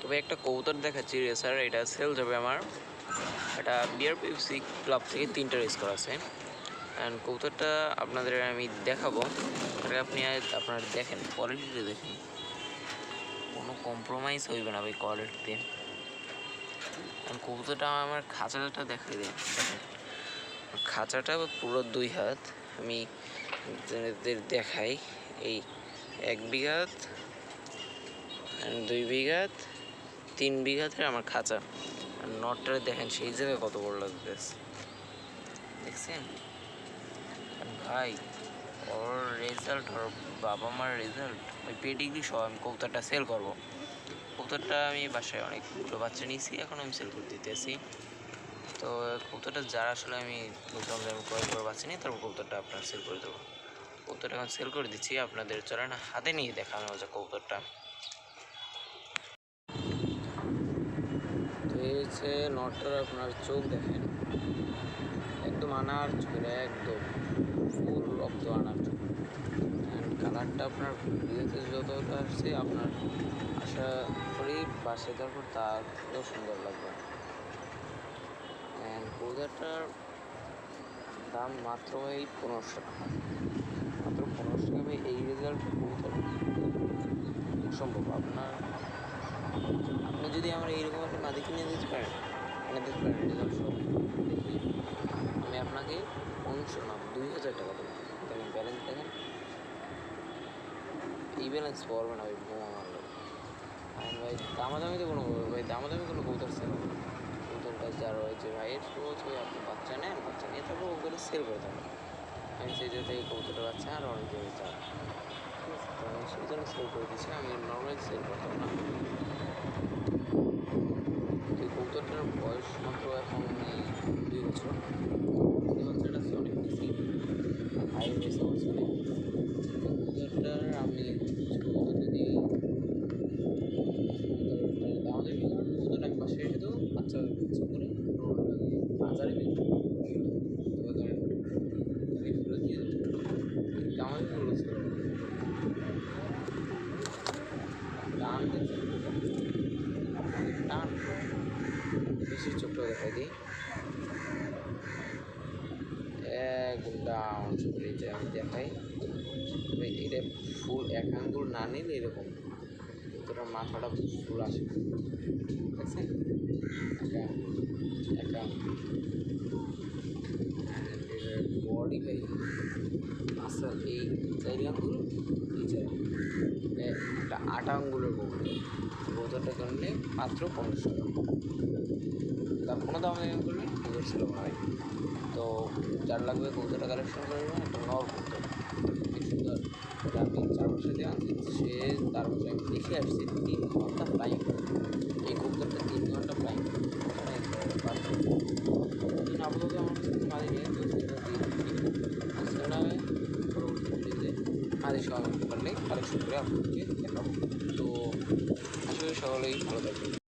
তবে একটা কবুতর দেখাচ্ছি রেসার, এটা সেল যাবে আমার। এটা বিআরপিএফসি ক্লাব থেকে 3টা রেস করা আছে। অ্যান্ড কবুতরটা আপনাদের আমি দেখাবো। এটা আপনি আপনারা দেখেন, কোয়ালিটিটা দেখেন, কোনো কম্প্রোমাইজ হইবে না ভাই কোয়ালিটিতে। অ্যান্ড কবুতরটা আমার খাঁচাটা দেখাই দেন, দেখেন খাঁচাটা পুরো 2 হাত। আমি দেখাই, এই 1 বিঘাত, 2 বিঘাত, 3 বিঘাতের আমার খাঁচা। আর নটটা দেখেন সেই জায়গায় কত বড় লাগতেছে, দেখছেন ভাই? ওর রেজাল্ট, ওর বাবা মার রেজাল্ট, ওই পেডিগ্রি সহ আমি কবুতরটা সেল করবো। কবুতরটা আমি বাসায় অনেকগুলো বাচ্চা নিয়েছি, এখন আমি সেল করে দিতেছি। তো কবুতরটা যারা আসলে আমি বুঝলাম যে আমি ক্রয় করে বাচ্চা নিই, তারপর কবুতরটা আপনার সেল করে দেবো। কবুতরটা এখন সেল করে দিচ্ছি, আপনাদের চলে না হাতে নিয়ে দেখানো হচ্ছে কবুতরটা। তো এই হচ্ছে নটটার আপনার চোখ দেখেন, একদম আনার চোখের, একদম ফুল রক্ত আনার চোখ। অ্যান্ড কালারটা আপনার ভিডিওতে যতটা আসছে, আপনার আশা করি বাসে তারপর তারও সুন্দর লাগবে। অ্যান্ড কবুতরটার দাম মাত্র এই 1500 টাকা, মাত্র 1500 টাকা। ভাই এই রেজাল্ট কবুতর অসম্ভব। আপনি যদি আমার এইরকম একটা মাদি কিনে দিতে পারেন, রেজাল্ট সব দেখি, আমি আপনাকে 2000 টাকা দেবো। দেখেন ব্যালেন্স দেখেন, এই ব্যালেন্স পড়বে না ভাই, বোমা মারলো। আমি ভাই দামাদামিতে কোনো কবুতর সেল হবে না। কবুতরটা যার হয়েছে ভাইয়ের রোজ ওই আপনি বাচ্চা নেন, বাচ্চা নিয়ে তারপর ওগুলো সেল করে দেবেন। আমি সেই জন্য এই কবুতরের বাচ্চা আর অনেকে চান, ঠিক আছে? তো আমি সেই জন্য সেল করে দিচ্ছি, আমি নর্মালি সেল করতাম না। তো কবুতরটার বয়স মাত্র এখন 2 বছর। বাচ্চাটা আছে অনেক বেশি হাই হয়েছে বছরে। কবুতরটার আমি যদি আমাদের কবুতরটা আমি পাশে এসে তো বাচ্চা করে বাজারে বিক্রি তবে এগুলো দিয়ে আমাদের খরচ করে টান টান বেশি চোখটা দেখাই দিই, একদম ডাউন চোখে যে আমি দেখাই। তবে এটা ফুল 1 আঙ্গুল না নিলে এরকম তোরা মাথাটা ফুল আসে, ঠিক আছে? 1 আঙ্গুল বডি ভাই আসল এই 4 আঙ্গুল, এই 4 একটা 8 আঙ্গুলের কবুতরটা কিনলে মাত্র 1500 টাকা। তার কোনো দাম নেই করলে কবুতর ছিল ভাই। তো যার লাগবে কবুতরটা কালেকশন করবে, একটা নর কবুতর খুবই সুন্দর। আমি 4 বছর দিয়ে আনছি, সে তার বছর আমি দেখে আসছি 3 ঘন্টা ফ্লাইং। এই কবুতরটা 3 ঘন্টা ফ্লাইং, আপাতত আমার কাছে মাদি নেই, তো সেটা দিয়ে পরবর্তী ভিডিওতে মাদি সহ পারলে কালেকশন করে আপনাদেরকে দেখাবো। তো আসলে সকলেই ভালো থাকবে।